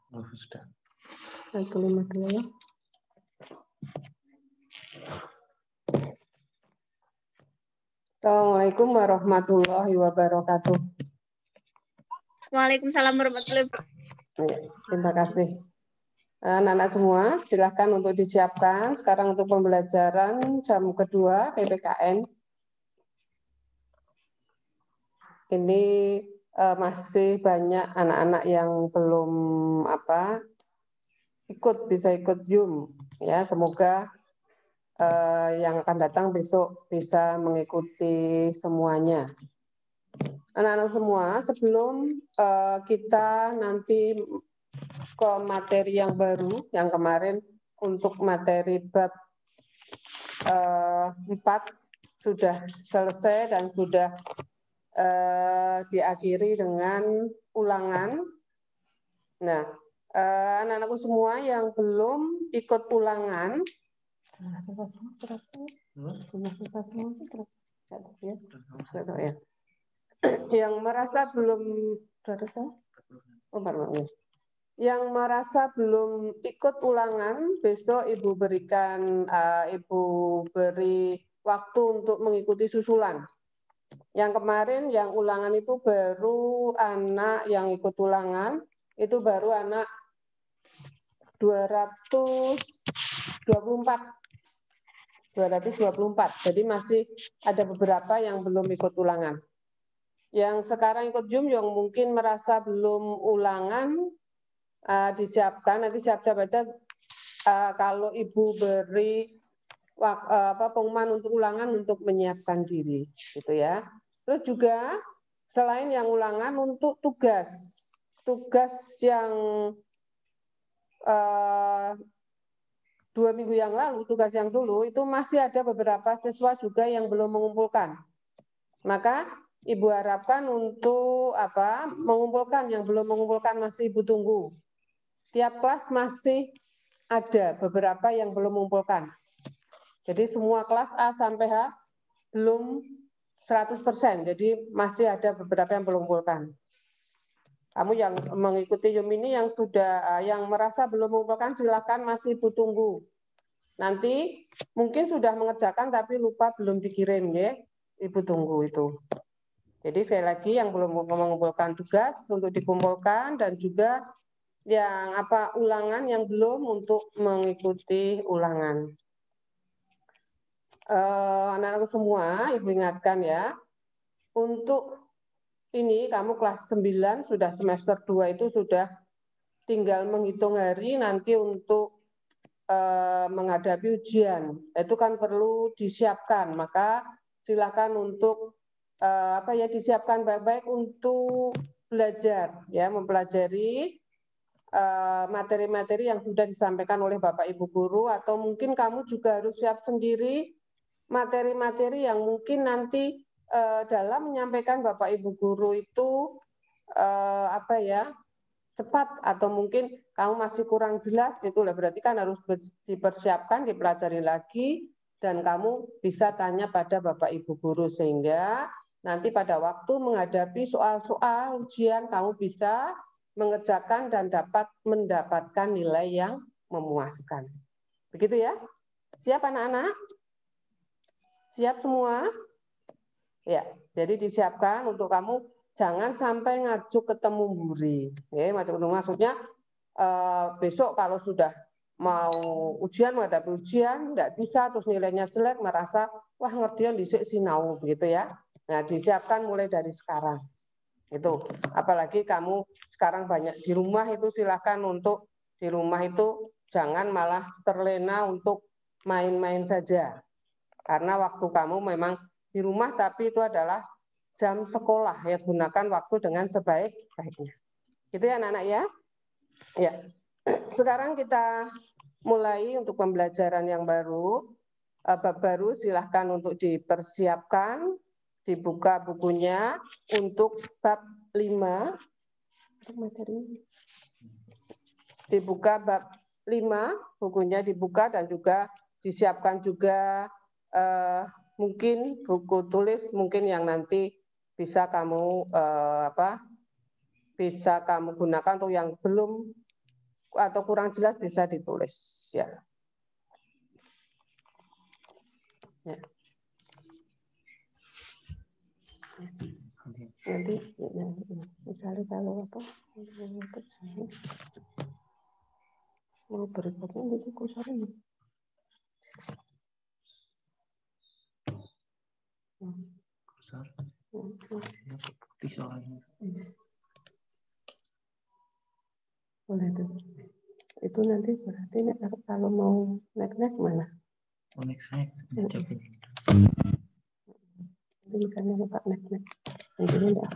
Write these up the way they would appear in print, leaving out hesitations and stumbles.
Oh, sudah. Slide kelima dulu ya. Assalamualaikum warahmatullahi wabarakatuh. Waalaikumsalam warahmatullahi wabarakatuh. Ya, terima kasih. Anak-anak semua, silahkan untuk disiapkan. Sekarang untuk pembelajaran jam kedua PPKN. Ini masih banyak anak-anak yang belum bisa ikut Zoom. Ya, semoga yang akan datang besok bisa mengikuti semuanya. Anak-anak semua, sebelum kita nanti ke materi yang baru, yang kemarin untuk materi bab 4 sudah selesai dan sudah diakhiri dengan ulangan. Nah, anak-anakku semua yang belum ikut ulangan, yang merasa belum yang merasa belum ikut ulangan, besok Ibu beri waktu untuk mengikuti susulan. Yang kemarin yang ulangan itu baru anak yang ikut ulangan, itu baru anak 224. Jadi masih ada beberapa yang belum ikut ulangan. Yang sekarang ikut Zoom yang mungkin merasa belum ulangan, disiapkan, nanti siap-siap aja kalau Ibu beri pengumuman untuk ulangan untuk menyiapkan diri, gitu ya. Terus juga selain yang ulangan untuk tugas yang 2 minggu yang lalu, tugas yang dulu itu masih ada beberapa siswa juga yang belum mengumpulkan. Maka Ibu harapkan untuk mengumpulkan, yang belum mengumpulkan masih Ibu tunggu. Tiap kelas masih ada beberapa yang belum mengumpulkan. Jadi semua kelas A sampai H belum 100%, jadi masih ada beberapa yang belum mengumpulkan. Kamu yang mengikuti Zoom ini yang merasa belum mengumpulkan, silakan masih Ibu tunggu. Nanti mungkin sudah mengerjakan tapi lupa belum dikirim ya. Ibu tunggu itu. Jadi sekali lagi yang belum mengumpulkan tugas untuk dikumpulkan, dan juga yang ulangan yang belum untuk mengikuti ulangan. Anak-anak semua, Ibu ingatkan ya, untuk ini kamu kelas 9 sudah semester 2 itu sudah tinggal menghitung hari nanti untuk menghadapi ujian. Itu kan perlu disiapkan, maka silakan untuk disiapkan baik-baik untuk belajar ya, mempelajari materi-materi yang sudah disampaikan oleh Bapak Ibu guru, atau mungkin kamu juga harus siap sendiri materi-materi yang mungkin nanti dalam menyampaikan Bapak Ibu guru itu cepat, atau mungkin kamu masih kurang jelas, itulah berarti kan harus dipersiapkan, dipelajari lagi, dan kamu bisa tanya pada Bapak Ibu guru, sehingga nanti pada waktu menghadapi soal-soal ujian kamu bisa mengerjakan dan dapat mendapatkan nilai yang memuaskan. Begitu ya? Siap anak-anak? Siap semua? Ya, jadi disiapkan untuk kamu. Jangan sampai ngajuk ketemu mburi. Ya, maksudnya besok kalau sudah mau ujian, menghadapi ujian, nggak bisa, terus nilainya jelek, merasa, wah ngertian dhisik sinau, begitu ya. Nah, disiapkan mulai dari sekarang. Itu. Apalagi kamu sekarang banyak di rumah, itu silakan untuk di rumah itu jangan malah terlena untuk main-main saja. Karena waktu kamu memang di rumah, tapi itu adalah jam sekolah ya, gunakan waktu dengan sebaik-baiknya. Gitu ya anak-anak ya. Ya. Sekarang kita mulai untuk pembelajaran yang baru. Bab baru silahkan untuk dipersiapkan, dibuka bukunya untuk bab 5. Dibuka bab 5, bukunya dibuka, dan juga disiapkan juga mungkin buku tulis mungkin yang nanti bisa kamu gunakan untuk yang belum atau kurang jelas bisa ditulis ya. Ya. Nanti misalnya kalau apa mau berikutnya jadi kursor putih soalnya. Boleh tuh. Itu nanti berarti kalau mau naik mana? Oh, next aja. Itu misalnya letak naik sendiri enggak?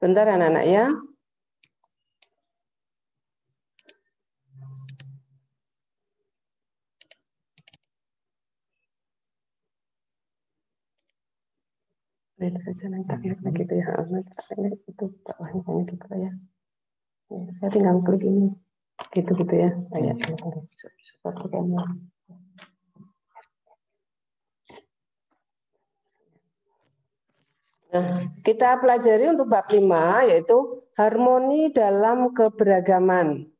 Bentar anak-anak ya. Itu saja nanti gitu ya. Nanti itu bawahnya gitu ya. Saya tinggal klik ini. Gitu ya. Kayak seperti kamu. Nah, kita pelajari untuk bab 5 yaitu harmoni dalam keberagaman.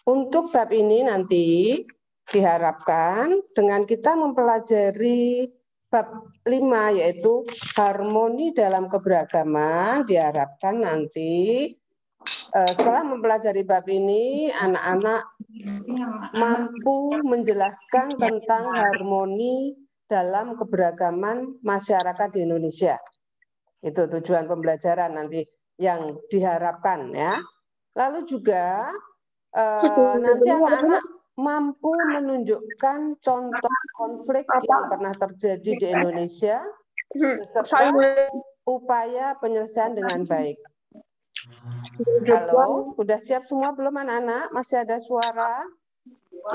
Untuk bab ini nanti diharapkan dengan kita mempelajari bab 5 yaitu harmoni dalam keberagaman, diharapkan nanti setelah mempelajari bab ini anak-anak mampu menjelaskan tentang harmoni dalam keberagaman masyarakat di Indonesia. Itu tujuan pembelajaran nanti yang diharapkan ya. Lalu juga nanti anak-anak mampu menunjukkan contoh konflik yang pernah terjadi di Indonesia beserta upaya penyelesaian dengan baik. Halo, udah siap semua belum anak-anak? Masih ada suara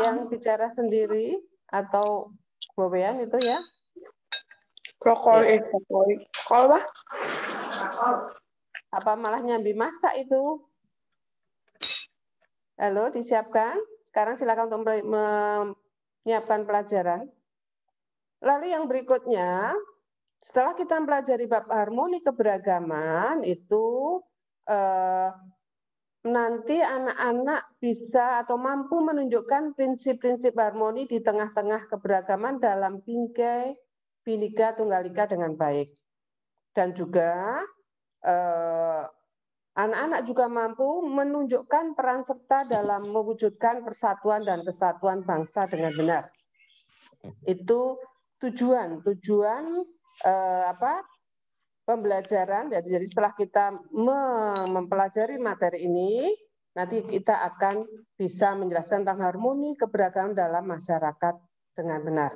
yang bicara sendiri atau bobean itu ya? Apa malah nyambi masak itu? Halo, disiapkan? Sekarang silakan untuk menyiapkan pelajaran. Lalu yang berikutnya, setelah kita mempelajari bab harmoni keberagaman, itu nanti anak-anak bisa atau mampu menunjukkan prinsip-prinsip harmoni di tengah-tengah keberagaman dalam bingkai Bhinneka Tunggal Ika dengan baik. Dan juga anak-anak juga mampu menunjukkan peran serta dalam mewujudkan persatuan dan kesatuan bangsa dengan benar. Itu tujuan pembelajaran. Jadi setelah kita mempelajari materi ini, nanti kita akan bisa menjelaskan tentang harmoni keberagaman dalam masyarakat dengan benar.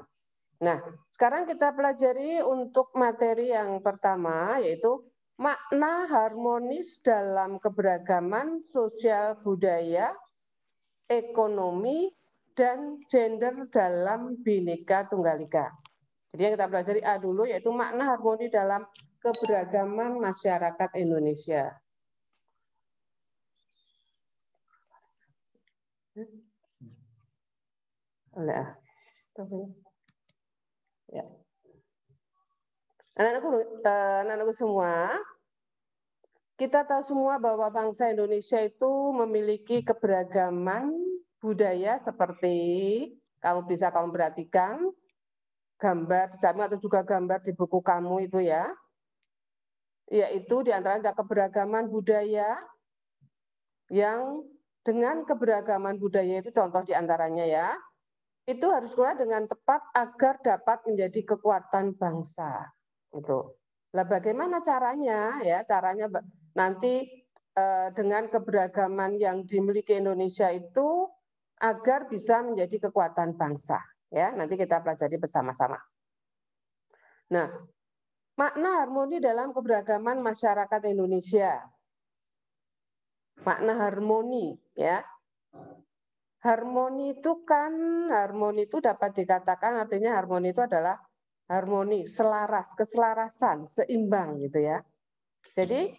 Nah, sekarang kita pelajari untuk materi yang pertama, yaitu makna harmonis dalam keberagaman sosial budaya, ekonomi, dan gender dalam Bhinneka Tunggal Ika. Jadi yang kita pelajari A dulu, yaitu makna harmoni dalam keberagaman masyarakat Indonesia. Ya. Anak-anakku semua, kita tahu semua bahwa bangsa Indonesia itu memiliki keberagaman budaya seperti bisa kamu perhatikan gambar atau juga gambar di buku kamu itu ya, yaitu diantaranya ada keberagaman budaya yang dengan keberagaman budaya itu contoh diantaranya ya, itu harus keluar dengan tepat agar dapat menjadi kekuatan bangsa. Itu. Lah bagaimana caranya? Ya, caranya nanti dengan keberagaman yang dimiliki Indonesia itu agar bisa menjadi kekuatan bangsa. Ya, nanti kita pelajari bersama-sama. Nah, makna harmoni dalam keberagaman masyarakat Indonesia. Makna harmoni, ya. Harmoni itu dapat dikatakan artinya harmoni itu adalah harmoni, selaras, keselarasan, seimbang gitu ya. Jadi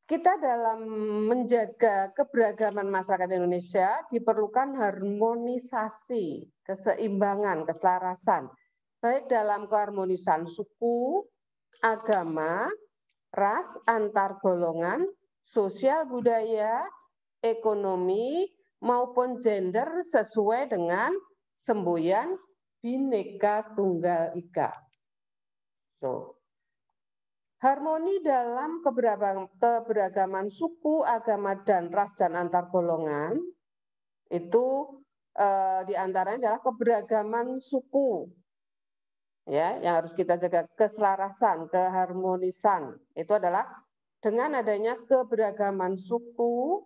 kita dalam menjaga keberagaman masyarakat Indonesia diperlukan harmonisasi, keseimbangan, keselarasan, baik dalam keharmonisan suku, agama, ras, antar golongan, sosial budaya, ekonomi, maupun gender sesuai dengan semboyan Bhinneka Tunggal Ika. Harmoni dalam keberagaman suku, agama, dan ras dan antar golongan itu diantaranya adalah keberagaman suku, ya, yang harus kita jaga, keselarasan, keharmonisan. Itu adalah dengan adanya keberagaman suku,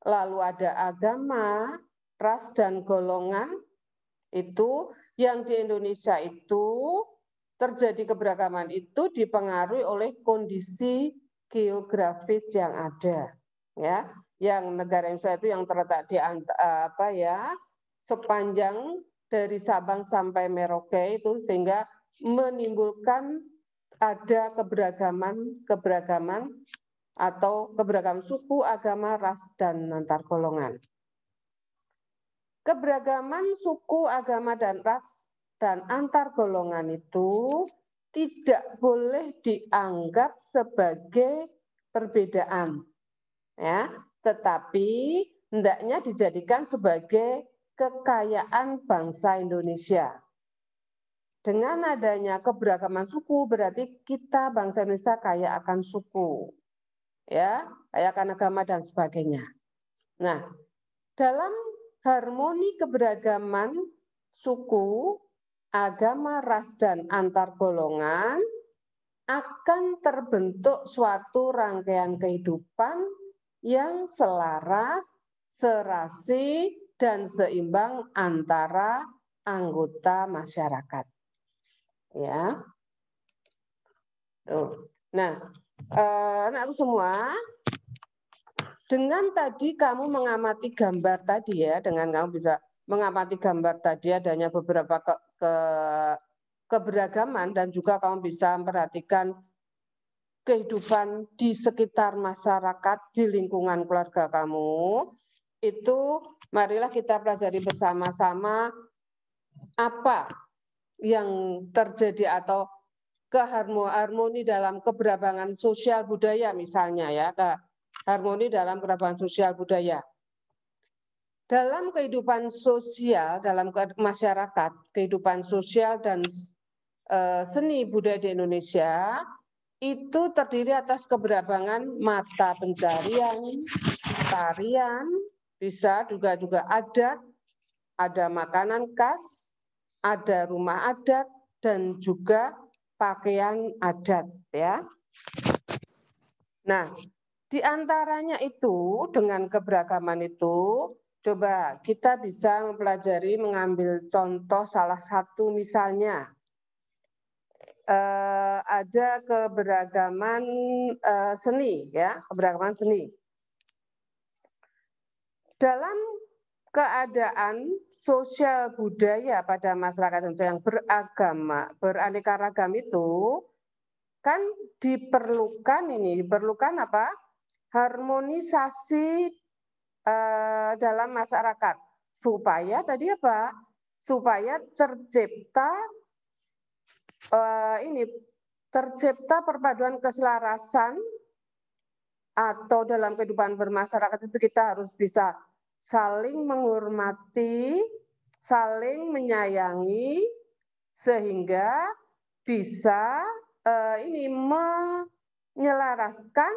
lalu ada agama, ras, dan golongan, itu yang di Indonesia itu terjadi keberagaman itu dipengaruhi oleh kondisi geografis yang ada, ya. Yang negara Indonesia itu yang terletak di sepanjang dari Sabang sampai Merauke itu, sehingga menimbulkan ada keberagaman atau keberagaman suku, agama, ras, dan antar golongan. Keberagaman suku, agama, dan ras dan antar golongan itu tidak boleh dianggap sebagai perbedaan, ya, tetapi hendaknya dijadikan sebagai kekayaan bangsa Indonesia. Dengan adanya keberagaman suku berarti kita bangsa Indonesia kaya akan suku, ya, kaya akan agama dan sebagainya. Nah, dalam harmoni keberagaman suku, agama, ras, dan antar golongan akan terbentuk suatu rangkaian kehidupan yang selaras, serasi, dan seimbang antara anggota masyarakat. Ya. Tuh. Nah, anakku semua, dengan tadi kamu mengamati gambar tadi, ya, dengan kamu bisa mengamati gambar tadi adanya beberapa keberagaman, dan juga kamu bisa memperhatikan kehidupan di sekitar masyarakat, di lingkungan keluarga kamu, itu marilah kita pelajari bersama-sama apa yang terjadi atau keharmoni dalam keberagaman sosial budaya misalnya, ya, harmoni dalam keberagaman sosial budaya. Dalam kehidupan sosial, dalam masyarakat, kehidupan sosial dan seni budaya di Indonesia itu terdiri atas keberagaman mata pencarian, tarian, bisa juga adat, ada makanan khas, ada rumah adat, dan juga pakaian adat, ya. Nah, di antaranya itu dengan keberagaman itu, coba kita bisa mempelajari, mengambil contoh salah satu misalnya. Ada keberagaman seni, ya, keberagaman seni. Dalam keadaan sosial budaya pada masyarakat Indonesia yang beragama, beraneka ragam itu, kan diperlukan apa? Harmonisasi dalam masyarakat supaya tadi apa? Supaya tercipta tercipta perpaduan keselarasan, atau dalam kehidupan bermasyarakat itu kita harus bisa saling menghormati, saling menyayangi, sehingga bisa menyelaraskan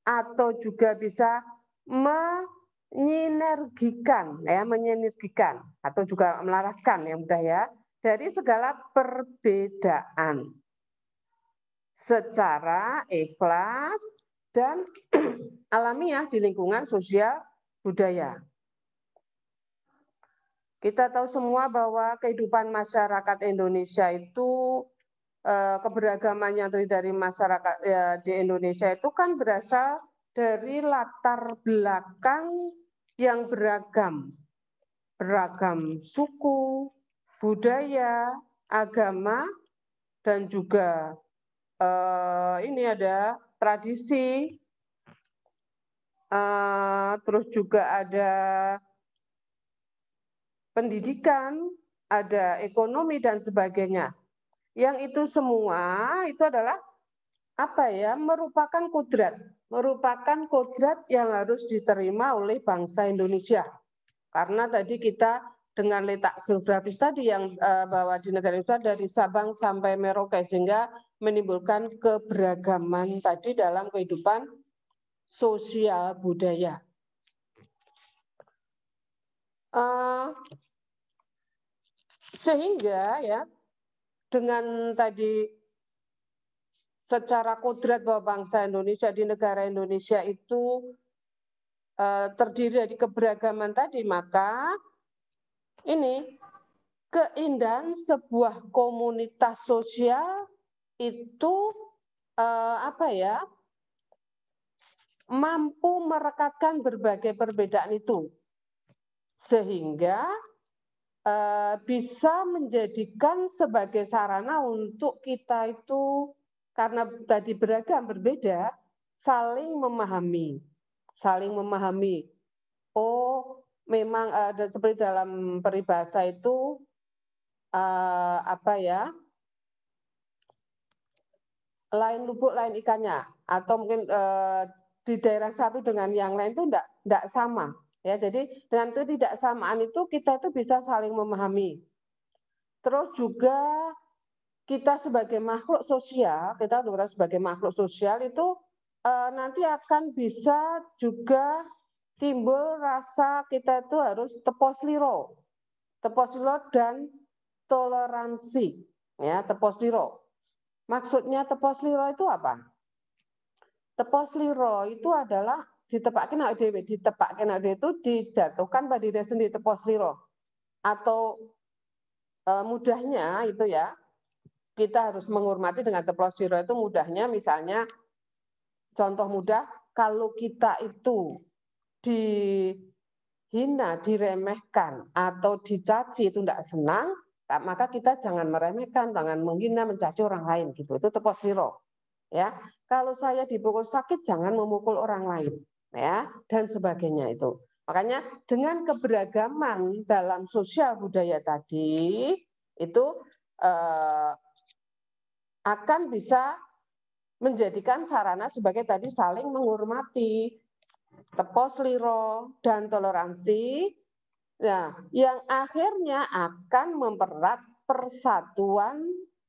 atau juga bisa menyinergikan, ya, menyinergikan atau juga melaraskan, yang mudah, ya, dari segala perbedaan secara ikhlas dan alamiah di lingkungan sosial budaya. Kita tahu semua bahwa kehidupan masyarakat Indonesia itu keberagamannya dari masyarakat, ya, di Indonesia itu kan berasal dari latar belakang yang beragam suku, budaya, agama, dan juga ini ada tradisi terus juga ada pendidikan, ada ekonomi dan sebagainya. Yang itu semua itu adalah apa ya? Merupakan kodrat yang harus diterima oleh bangsa Indonesia. Karena tadi kita dengan letak geografis tadi yang bahwa di negara Indonesia dari Sabang sampai Merauke sehingga menimbulkan keberagaman tadi dalam kehidupan sosial budaya. Sehingga ya dengan tadi secara kodrat bahwa bangsa Indonesia di negara Indonesia itu terdiri dari keberagaman tadi, maka ini keindahan sebuah komunitas sosial itu apa ya, mampu merekatkan berbagai perbedaan itu sehingga bisa menjadikan sebagai sarana untuk kita itu karena tadi beragam berbeda saling memahami. Oh, memang ada seperti dalam peribahasa itu apa ya? Lain lubuk lain ikannya atau mungkin di daerah satu dengan yang lain itu enggak sama. Ya, jadi dengan ketidaksamaan itu kita itu bisa saling memahami. Terus juga kita sebagai makhluk sosial, itu nanti akan bisa juga timbul rasa kita itu harus teposliro dan toleransi. Ya, teposliro. Maksudnya teposliro itu apa? Teposliro itu adalah ditepakin awake dhewe itu dijatuhkan pada diri sendiri teposliro. Atau mudahnya itu ya, kita harus menghormati dengan teposliro itu mudahnya misalnya contoh mudah kalau kita itu dihina, diremehkan atau dicaci itu tidak senang, maka kita jangan meremehkan, jangan menghina, mencaci orang lain gitu. Itu teposliro. Ya, kalau saya dipukul sakit jangan memukul orang lain, ya, dan sebagainya itu. Makanya dengan keberagaman dalam sosial budaya tadi itu akan bisa menjadikan sarana sebagai tadi saling menghormati, teposliro dan toleransi. Nah, yang akhirnya akan mempererat persatuan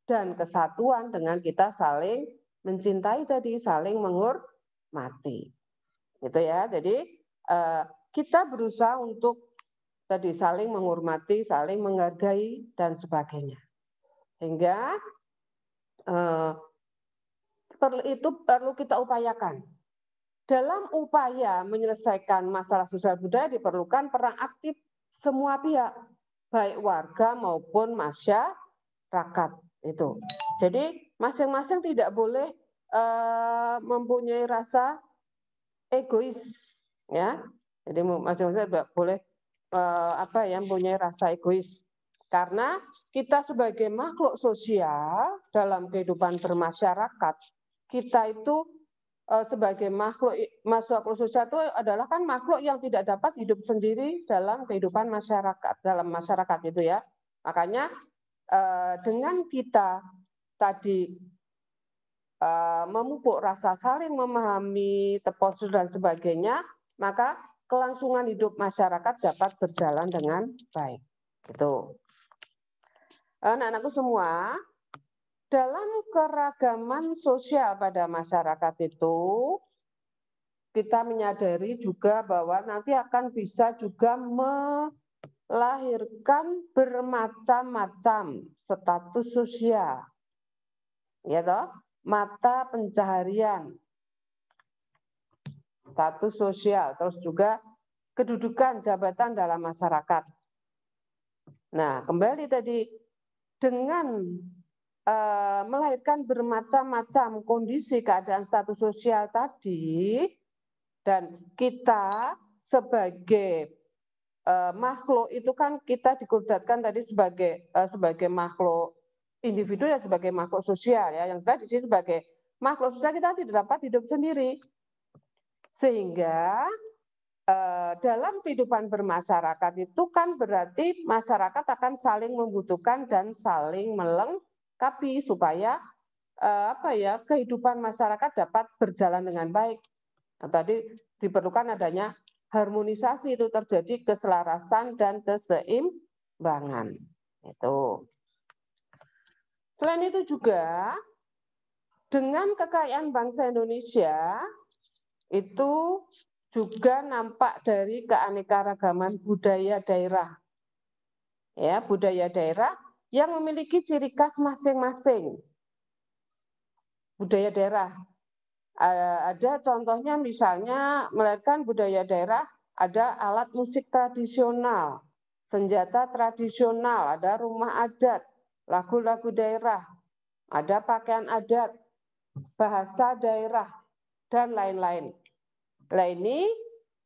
dan kesatuan dengan kita saling mencintai tadi, saling menghormati. Gitu ya. Jadi kita berusaha untuk tadi saling menghormati, saling menghargai dan sebagainya. Sehingga itu perlu kita upayakan. Dalam upaya menyelesaikan masalah sosial budaya diperlukan peran aktif semua pihak, baik warga maupun masyarakat itu. Jadi masing-masing tidak boleh mempunyai rasa egois, ya. Jadi masing-masing tidak boleh mempunyai rasa egois. Karena kita sebagai makhluk sosial dalam kehidupan bermasyarakat, kita itu sebagai makhluk sosial itu adalah kan makhluk yang tidak dapat hidup sendiri dalam kehidupan masyarakat itu ya. Makanya dengan kita tadi memupuk rasa saling memahami, teposliro dan sebagainya, maka kelangsungan hidup masyarakat dapat berjalan dengan baik. Itu. Anak-anakku semua, dalam keragaman sosial pada masyarakat itu, kita menyadari juga bahwa nanti akan bisa juga melahirkan bermacam-macam status sosial. Ya toh? Mata pencaharian, status sosial, terus juga kedudukan jabatan dalam masyarakat. Nah, kembali tadi dengan melahirkan bermacam-macam kondisi keadaan status sosial tadi, dan kita sebagai makhluk itu kan kita dikodratkan tadi sebagai makhluk individu ya, sebagai makhluk sosial ya, yang tadi di sini sebagai makhluk sosial kita tidak dapat hidup sendiri. Sehingga dalam kehidupan bermasyarakat itu kan berarti masyarakat akan saling membutuhkan dan saling melengkapi supaya kehidupan masyarakat dapat berjalan dengan baik. Nah, tadi diperlukan adanya harmonisasi, itu terjadi keselarasan dan keseimbangan. Itu. Selain itu juga dengan kekayaan bangsa Indonesia itu juga nampak dari keanekaragaman budaya daerah. Ya, budaya daerah yang memiliki ciri khas masing-masing. Budaya daerah. Ada contohnya misalnya melahirkan budaya daerah, ada alat musik tradisional, senjata tradisional, ada rumah adat, lagu-lagu daerah, ada pakaian adat, bahasa daerah, dan lain-lain. Nah, ini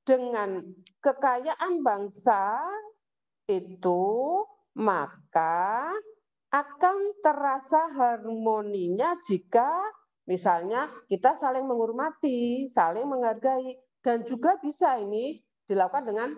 dengan kekayaan bangsa itu maka akan terasa harmoninya jika misalnya kita saling menghormati, saling menghargai, dan juga bisa ini dilakukan dengan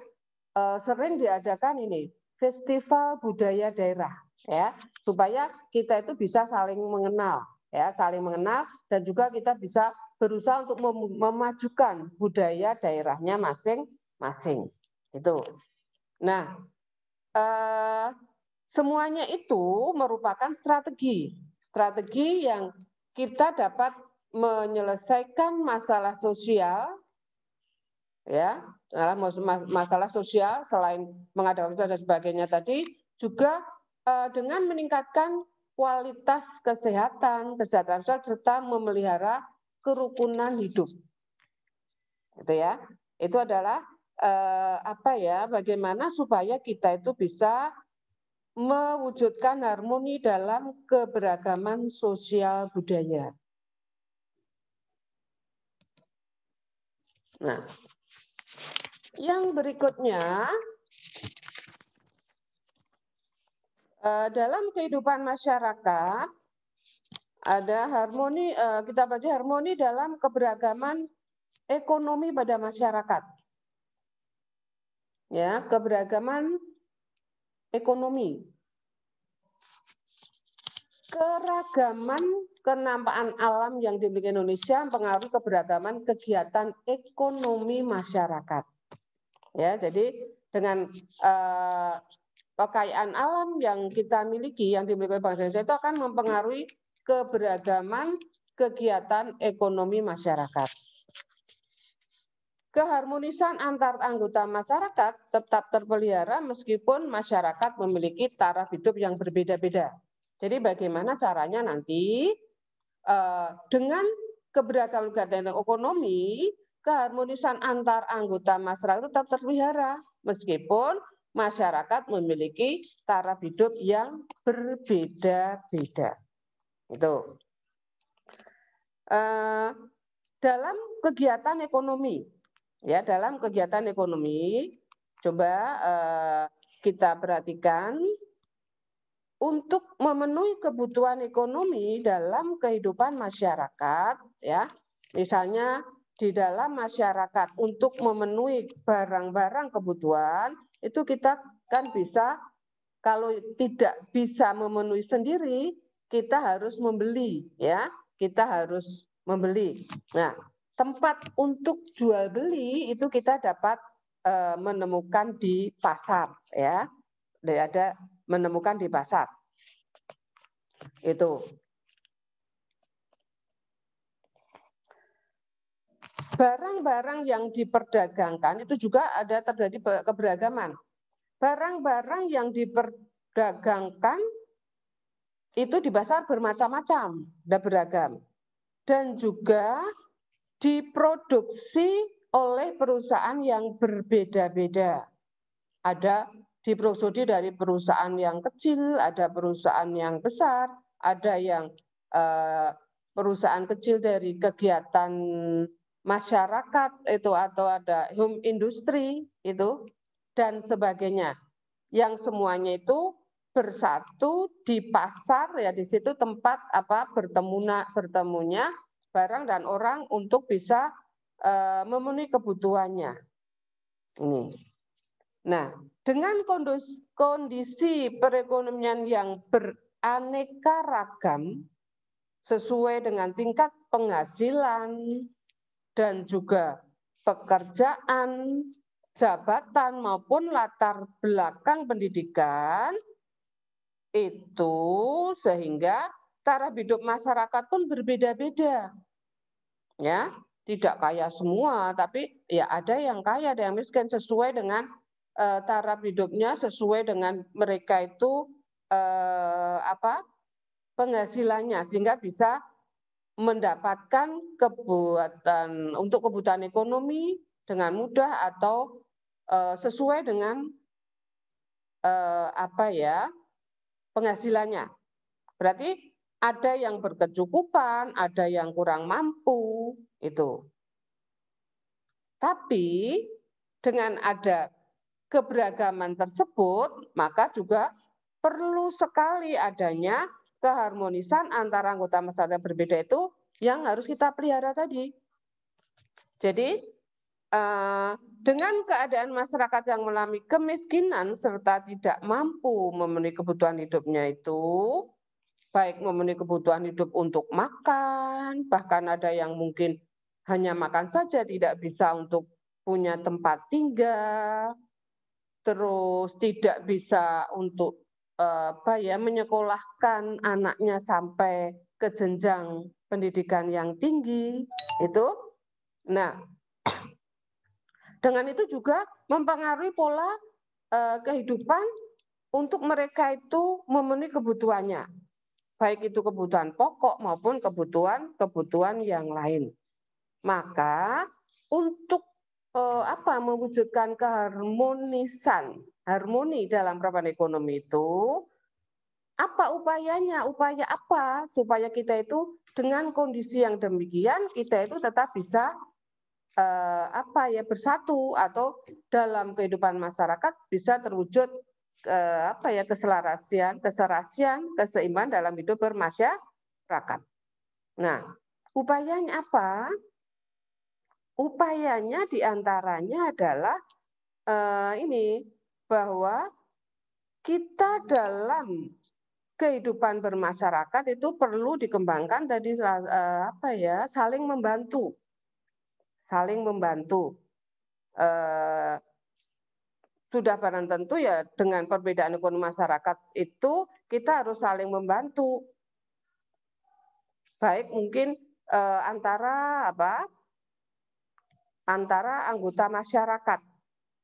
sering diadakan ini festival budaya daerah, ya, supaya kita itu bisa saling mengenal, ya, saling mengenal, dan juga kita bisa berusaha untuk memajukan budaya daerahnya masing-masing. Itu. Nah, semuanya itu merupakan strategi yang kita dapat menyelesaikan masalah sosial, ya, masalah sosial selain mengadakan dan sebagainya tadi, juga dengan meningkatkan kualitas kesehatan sosial serta memelihara kerukunan hidup. Itu ya. Itu adalah bagaimana supaya kita itu bisa mewujudkan harmoni dalam keberagaman sosial budaya. Nah, yang berikutnya dalam kehidupan masyarakat ada harmoni, kita baca harmoni dalam keberagaman ekonomi pada masyarakat. Ya, keberagaman ekonomi. Keragaman kenampakan alam yang dimiliki Indonesia mempengaruhi keberagaman kegiatan ekonomi masyarakat. Ya, jadi dengan kekayaan alam yang kita miliki, yang dimiliki bangsa Indonesia itu akan mempengaruhi keberagaman kegiatan ekonomi masyarakat. Keharmonisan antar anggota masyarakat tetap terpelihara meskipun masyarakat memiliki taraf hidup yang berbeda-beda. Jadi bagaimana caranya nanti dengan keberagaman kegiatan ekonomi, keharmonisan antar anggota masyarakat tetap terpelihara meskipun masyarakat memiliki taraf hidup yang berbeda-beda. Itu. Dalam kegiatan ekonomi, ya, dalam kegiatan ekonomi, coba kita perhatikan untuk memenuhi kebutuhan ekonomi dalam kehidupan masyarakat, ya, misalnya di dalam masyarakat untuk memenuhi barang-barang kebutuhan itu kita kan bisa, kalau tidak bisa memenuhi sendiri, kita harus membeli, ya, kita harus membeli. Nah, tempat untuk jual beli itu kita dapat menemukan di pasar, ya, ada menemukan di pasar. Itu. Barang-barang yang diperdagangkan itu juga ada terjadi keberagaman. Barang-barang yang diperdagangkan itu di pasar bermacam-macam, ada beragam. Dan juga diproduksi oleh perusahaan yang berbeda-beda. Ada diproduksi dari perusahaan yang kecil, ada perusahaan yang besar, ada yang perusahaan kecil dari kegiatan masyarakat itu, atau ada home industry itu, dan sebagainya. Yang semuanya itu bersatu di pasar, ya, di situ tempat bertemunya barang dan orang untuk bisa memenuhi kebutuhannya. Ini. Nah, dengan kondisi perekonomian yang beraneka ragam sesuai dengan tingkat penghasilan dan juga pekerjaan, jabatan maupun latar belakang pendidikan, itu sehingga taraf hidup masyarakat pun berbeda-beda. Ya, tidak kaya semua, tapi ya ada yang kaya, ada yang miskin sesuai dengan taraf hidupnya, sesuai dengan mereka itu penghasilannya, sehingga bisa mendapatkan untuk kebutuhan ekonomi dengan mudah atau sesuai dengan penghasilannya. Berarti ada yang berkecukupan, ada yang kurang mampu, itu. Tapi dengan ada keberagaman tersebut, maka juga perlu sekali adanya keharmonisan antara anggota masyarakat yang berbeda itu yang harus kita pelihara tadi. Jadi dengan keadaan masyarakat yang mengalami kemiskinan serta tidak mampu memenuhi kebutuhan hidupnya itu, baik memenuhi kebutuhan hidup untuk makan, bahkan ada yang mungkin hanya makan saja, tidak bisa untuk punya tempat tinggal, terus tidak bisa untuk menyekolahkan anaknya sampai ke jenjang pendidikan yang tinggi, itu. Nah, dengan itu juga mempengaruhi pola kehidupan untuk mereka itu memenuhi kebutuhannya, baik itu kebutuhan pokok maupun kebutuhan yang lain. Maka untuk mewujudkan harmoni dalam perekonomian ekonomi itu, apa upayanya? Upaya apa supaya kita itu dengan kondisi yang demikian kita itu tetap bisa bersatu atau dalam kehidupan masyarakat bisa terwujud keserasian, keseimbangan dalam hidup bermasyarakat. Nah, upayanya apa? Upayanya diantaranya adalah bahwa kita dalam kehidupan bermasyarakat itu perlu dikembangkan tadi saling membantu. Sudah barang tentu ya dengan perbedaan ekonomi masyarakat itu kita harus saling membantu. Baik mungkin antara anggota masyarakat,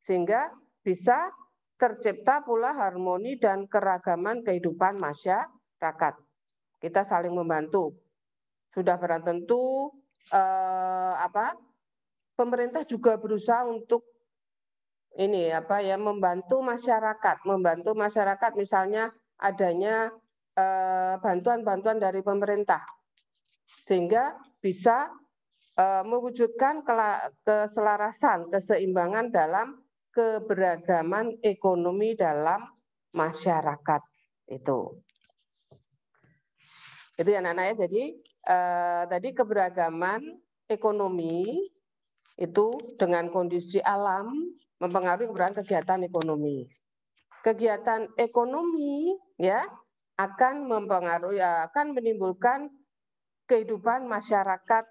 sehingga bisa tercipta pula harmoni dan keragaman kehidupan masyarakat. Kita saling membantu. Sudah barang tentu pemerintah juga berusaha untuk membantu masyarakat misalnya adanya bantuan-bantuan dari pemerintah sehingga bisa mewujudkan keselarasan, keseimbangan dalam keberagaman ekonomi dalam masyarakat itu. Itu ya anak-anak ya. Jadi tadi keberagaman ekonomi itu dengan kondisi alam mempengaruhi kegiatan ekonomi. Kegiatan ekonomi ya akan menimbulkan kehidupan masyarakat.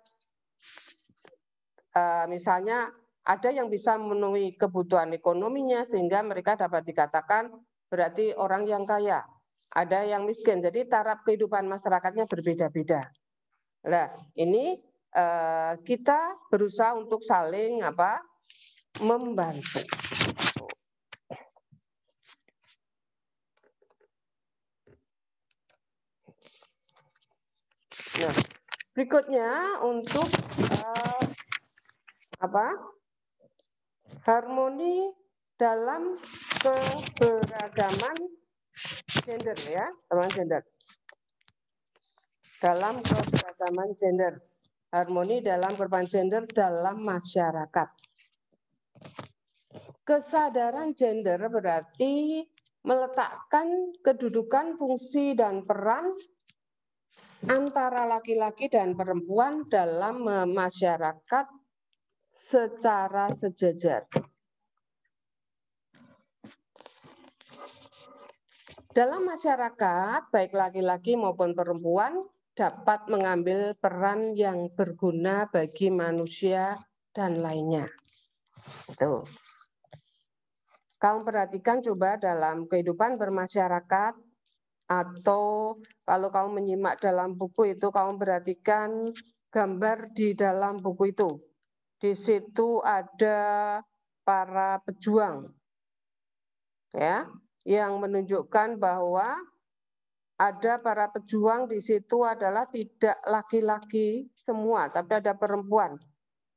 Misalnya ada yang bisa memenuhi kebutuhan ekonominya sehingga mereka dapat dikatakan berarti orang yang kaya. Ada yang miskin, jadi taraf kehidupan masyarakatnya berbeda-beda. Nah, ini kita berusaha untuk saling membantu. Nah, berikutnya untuk harmoni dalam keberagaman gender ya, teman gender. Dalam keberagaman gender, harmoni dalam keberagaman gender dalam masyarakat. Kesadaran gender berarti meletakkan kedudukan, fungsi dan peran antara laki-laki dan perempuan dalam masyarakat secara sejajar. Dalam masyarakat, baik laki-laki maupun perempuan dapat mengambil peran yang berguna bagi manusia dan lainnya. Itu. Kamu perhatikan coba dalam kehidupan bermasyarakat, atau kalau kamu menyimak dalam buku itu, kamu perhatikan gambar di dalam buku itu. Di situ ada para pejuang, ya, yang menunjukkan bahwa ada para pejuang di situ adalah tidak laki-laki semua, tapi ada perempuan.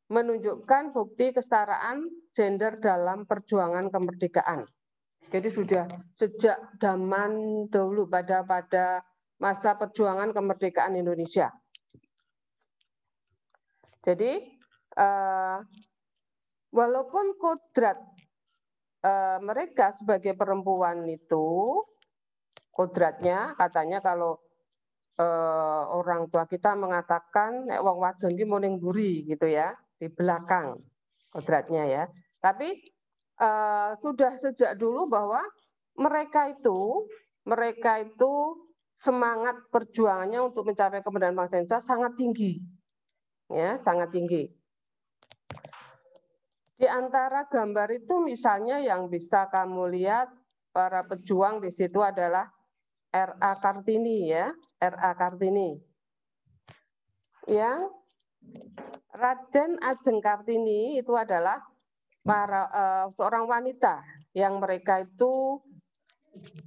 Menunjukkan bukti kesetaraan gender dalam perjuangan kemerdekaan. Jadi sudah sejak zaman dahulu pada masa perjuangan kemerdekaan Indonesia. Jadi walaupun kodrat mereka sebagai perempuan itu, kodratnya katanya kalau orang tua kita mengatakan nek wong wadon ki muning mburi gitu ya, di belakang kodratnya ya. Tapi sudah sejak dulu bahwa mereka itu semangat perjuangannya untuk mencapai kemerdekaan bangsa Indonesia sangat tinggi. Ya, sangat tinggi. Di antara gambar itu misalnya yang bisa kamu lihat para pejuang di situ adalah R.A. Kartini ya, R.A. Kartini. Yang Raden Ajeng Kartini itu adalah seorang wanita yang mereka itu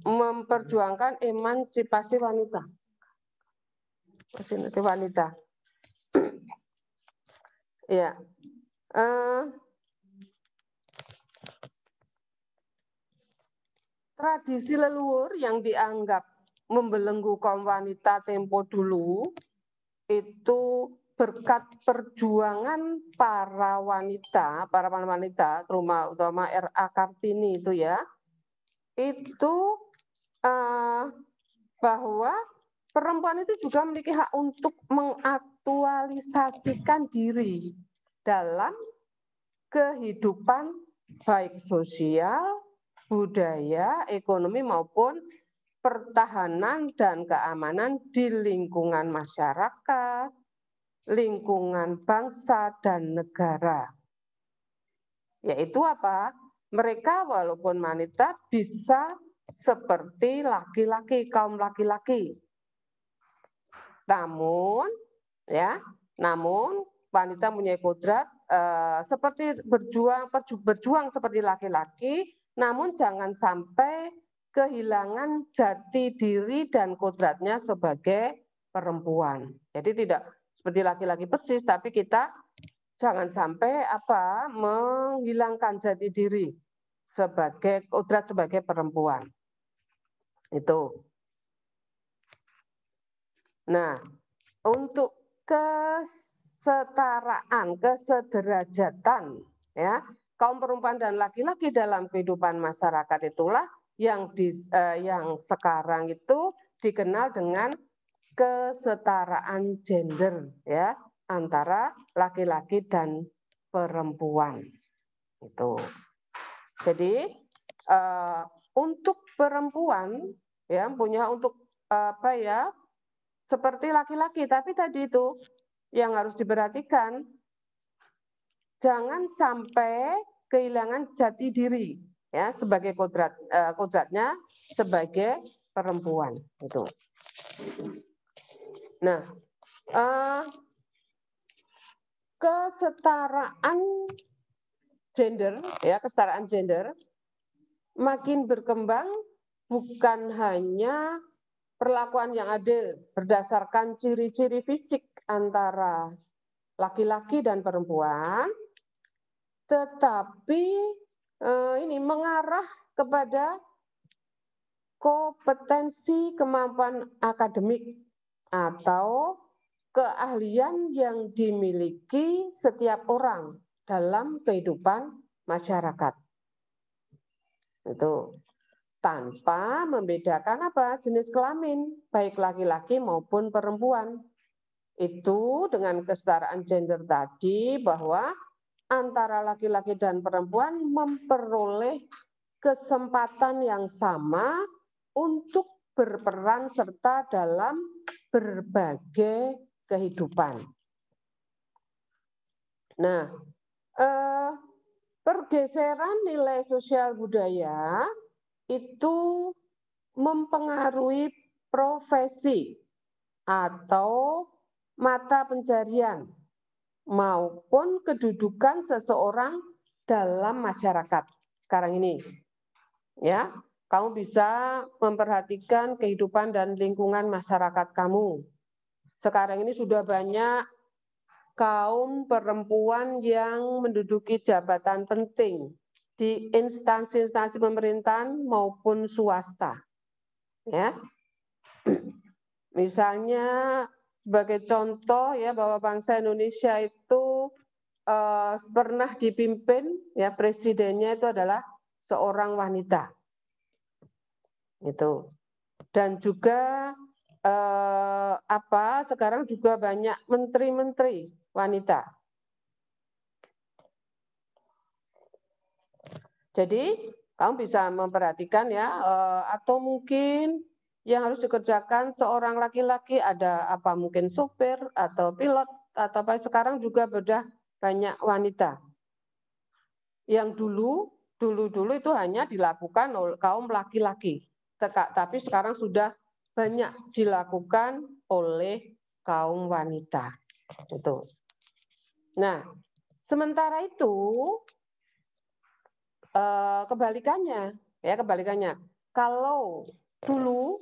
memperjuangkan emansipasi wanita. Wanita. Ya. Tradisi leluhur yang dianggap membelenggu kaum wanita tempo dulu itu berkat perjuangan para wanita, terutama R.A. Kartini itu ya, itu bahwa perempuan itu juga memiliki hak untuk mengaktualisasikan diri dalam kehidupan baik sosial, budaya, ekonomi maupun pertahanan dan keamanan di lingkungan masyarakat, lingkungan bangsa dan negara. Yaitu apa? Mereka walaupun wanita bisa seperti laki-laki, kaum laki-laki. Namun wanita punya kodrat seperti berjuang seperti laki-laki, namun jangan sampai kehilangan jati diri dan kodratnya sebagai perempuan. Jadi tidak seperti laki-laki persis, tapi kita jangan sampai menghilangkan jati diri sebagai kodrat sebagai perempuan. Itu. Nah, untuk kesetaraan, kesederajatan, ya, kaum perempuan dan laki-laki dalam kehidupan masyarakat itulah yang sekarang itu dikenal dengan kesetaraan gender, ya, antara laki-laki dan perempuan. Itu. Jadi untuk perempuan ya punya untuk seperti laki-laki, tapi tadi itu yang harus diperhatikan jangan sampai kehilangan jati diri ya sebagai kodratnya sebagai perempuan itu. Nah, kesetaraan gender ya, kesetaraan gender makin berkembang bukan hanya perlakuan yang adil berdasarkan ciri-ciri fisik antara laki-laki dan perempuan, tetapi ini mengarah kepada kompetensi kemampuan akademik atau keahlian yang dimiliki setiap orang dalam kehidupan masyarakat. Itu tanpa membedakan jenis kelamin, baik laki-laki maupun perempuan. Itu dengan kesetaraan gender tadi bahwa antara laki-laki dan perempuan memperoleh kesempatan yang sama untuk berperan serta dalam berbagai kehidupan. Nah, pergeseran nilai sosial budaya itu mempengaruhi profesi atau mata pencarian maupun kedudukan seseorang dalam masyarakat. Sekarang ini, ya, kamu bisa memperhatikan kehidupan dan lingkungan masyarakat kamu. Sekarang ini sudah banyak kaum perempuan yang menduduki jabatan penting di instansi-instansi pemerintahan maupun swasta. Ya. Misalnya sebagai contoh ya bahwa bangsa Indonesia itu pernah dipimpin ya presidennya itu adalah seorang wanita. Itu. Dan juga sekarang juga banyak menteri-menteri wanita. Jadi kamu bisa memperhatikan ya atau mungkin yang harus dikerjakan seorang laki-laki ada apa mungkin supir atau pilot atau apa sekarang juga sudah banyak wanita. Yang dulu itu hanya dilakukan oleh kaum laki-laki. Tapi sekarang sudah banyak dilakukan oleh kaum wanita. Itu. Nah, sementara itu kebalikannya. Kalau dulu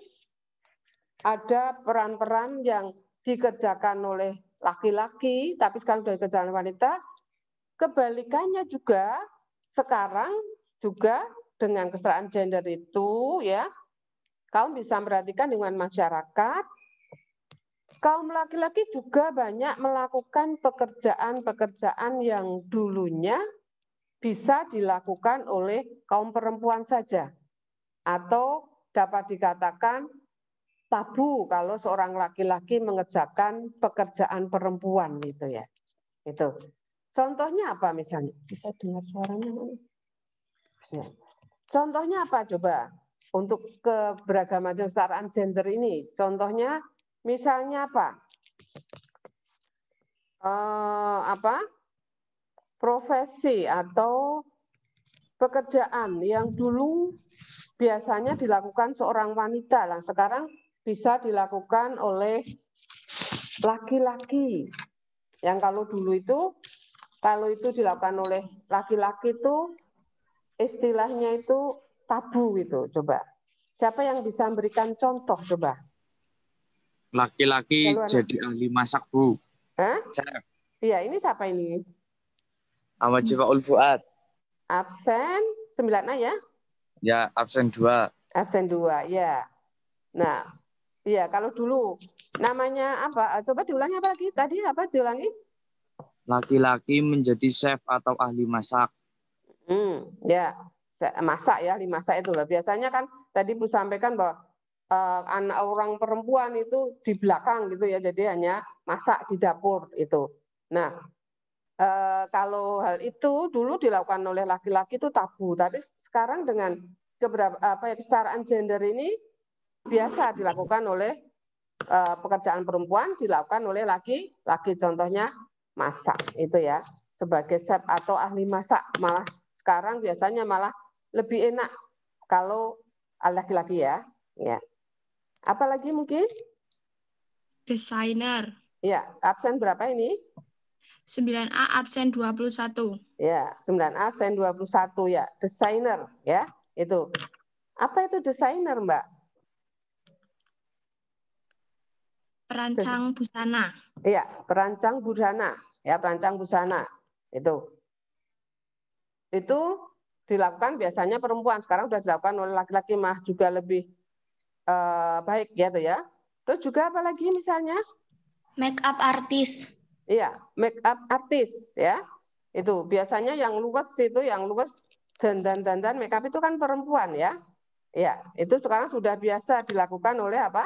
ada peran-peran yang dikerjakan oleh laki-laki, tapi sekarang sudah dikerjakan wanita. Kebalikannya juga sekarang juga dengan kesetaraan gender itu, ya, kamu bisa perhatikan dengan masyarakat. Kaum laki-laki juga banyak melakukan pekerjaan-pekerjaan yang dulunya bisa dilakukan oleh kaum perempuan saja, atau dapat dikatakan tabu kalau seorang laki-laki mengerjakan pekerjaan perempuan gitu ya. Itu. Contohnya apa misalnya? Bisa dengar suaranya? Ya. Contohnya apa coba? Untuk keberagaman kesetaraan gender ini, contohnya misalnya apa? Profesi atau pekerjaan yang dulu biasanya dilakukan seorang wanita, lah sekarang bisa dilakukan oleh laki-laki. Yang kalau itu dilakukan oleh laki-laki itu istilahnya itu tabu gitu. Coba. Siapa yang bisa memberikan contoh coba? Laki-laki jadi ahli masak, Bu. Hah? Iya, ini siapa ini? Ahmad Jifaul Fuad. Absen 9A ya? Ya, absen 2. Absen 2, ya. Nah, iya kalau dulu namanya apa? Coba diulangi apa lagi? Tadi apa diulangi? Laki-laki menjadi chef atau ahli masak. Ya, masak ya, ahli masak itu. Biasanya kan tadi Bu sampaikan bahwa anak orang perempuan itu di belakang gitu ya, jadi hanya masak di dapur itu. Nah, kalau hal itu dulu dilakukan oleh laki-laki itu tabu, tapi sekarang dengan kesetaraan gender ini biasa dilakukan oleh pekerjaan perempuan dilakukan oleh laki-laki, contohnya masak itu ya, sebagai chef atau ahli masak. Malah sekarang biasanya malah lebih enak kalau laki-laki ya. Ya. Apalagi mungkin? Desainer. Ya, absen berapa ini? 9A absen 21. Ya, 9A absen 21 ya. Desainer ya, itu. Apa itu desainer, Mbak? Perancang busana. Iya, perancang busana. Ya, perancang busana. Itu dilakukan biasanya perempuan. Sekarang sudah dilakukan oleh laki-laki mah juga lebih baik gitu ya. Terus juga apa lagi misalnya? Make up artist. Iya, make up artist ya. Itu biasanya yang luwes dandan make up itu kan perempuan ya. Ya, itu sekarang sudah biasa dilakukan oleh apa?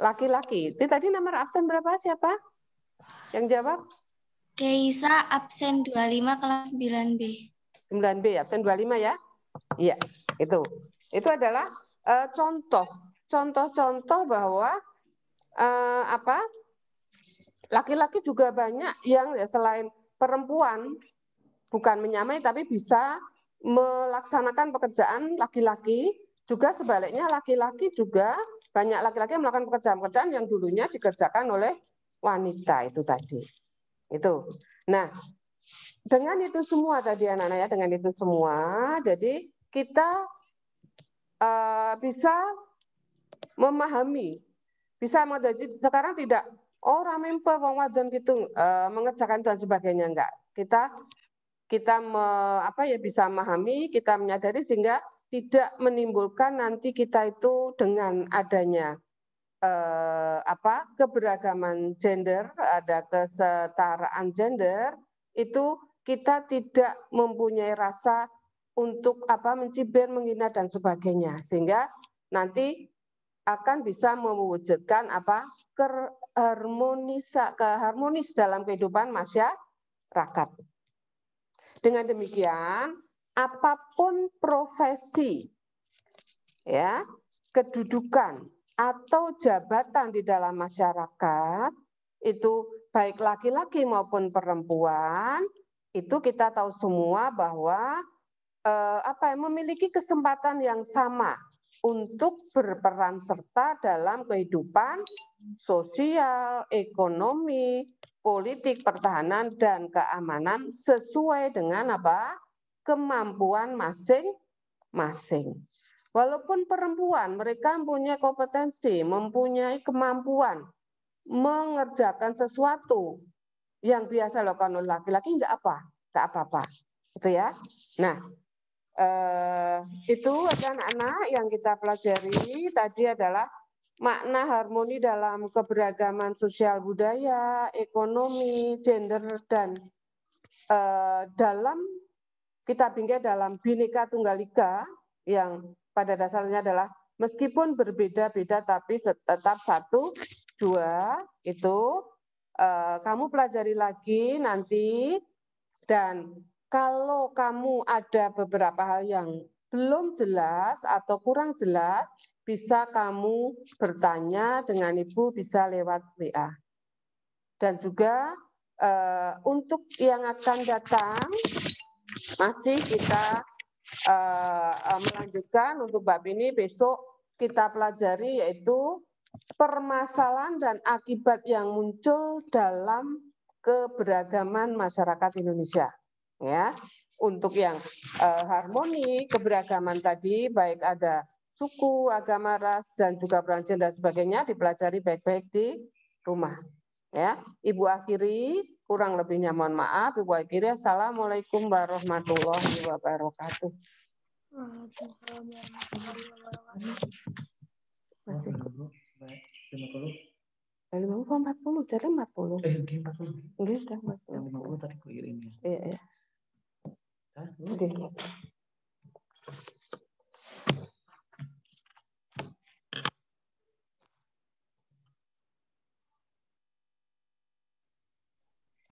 Laki-laki. Itu tadi nomor absen berapa siapa? Yang jawab? Keisa absen 25 kelas 9B. 9B absen 25 ya. Iya, itu. Itu adalah contoh-contoh bahwa apa? Laki-laki juga banyak yang ya, selain perempuan bukan menyamai tapi bisa melaksanakan pekerjaan laki-laki, juga sebaliknya laki-laki juga banyak laki-laki yang melakukan pekerjaan-pekerjaan yang dulunya dikerjakan oleh wanita itu tadi. Itu. Nah, dengan itu semua tadi anak-anak ya, dengan itu semua, jadi kita bisa memahami, bisa menjadi sekarang tidak orang mimpi wong wadon gitu mengerjakan dan sebagainya, enggak. Kita bisa memahami, kita menyadari sehingga tidak menimbulkan nanti kita itu dengan adanya keberagaman gender, ada kesetaraan gender, itu kita tidak mempunyai rasa untuk mencibir, menghina dan sebagainya, sehingga nanti akan bisa mewujudkan keharmonis dalam kehidupan masyarakat. Dengan demikian, apapun profesi, ya, kedudukan atau jabatan di dalam masyarakat, itu baik laki-laki maupun perempuan, itu kita tahu semua bahwa memiliki kesempatan yang sama untuk berperan serta dalam kehidupan sosial, ekonomi, politik, pertahanan, dan keamanan sesuai dengan kemampuan masing-masing. Walaupun perempuan, mereka mempunyai kompetensi, mempunyai kemampuan mengerjakan sesuatu yang biasa dilakukan oleh laki-laki, nggak apa-apa, gitu ya. Nah, itu anak-anak yang kita pelajari tadi adalah makna harmoni dalam keberagaman sosial budaya, ekonomi, gender, dan dalam kita bingkai dalam Bhinneka Tunggal Ika yang pada dasarnya adalah meskipun berbeda-beda tapi tetap satu jua. Itu kamu pelajari lagi nanti, dan kalau kamu ada beberapa hal yang belum jelas atau kurang jelas, bisa kamu bertanya dengan Ibu, bisa lewat WA. Dan juga untuk yang akan datang, masih kita melanjutkan untuk bab ini. Besok kita pelajari yaitu permasalahan dan akibat yang muncul dalam keberagaman masyarakat Indonesia. Ya, untuk yang harmoni keberagaman tadi, baik ada suku, agama, ras, dan juga perancis dan sebagainya, dipelajari baik-baik di rumah. Ya, Ibu akhiri, kurang lebihnya mohon maaf. Ibu akhiri, assalamualaikum warahmatullahi wabarakatuh. Masih 50 jadi 40. Enggak, 40. 50 tadi kuirin ya. Iya. Oke.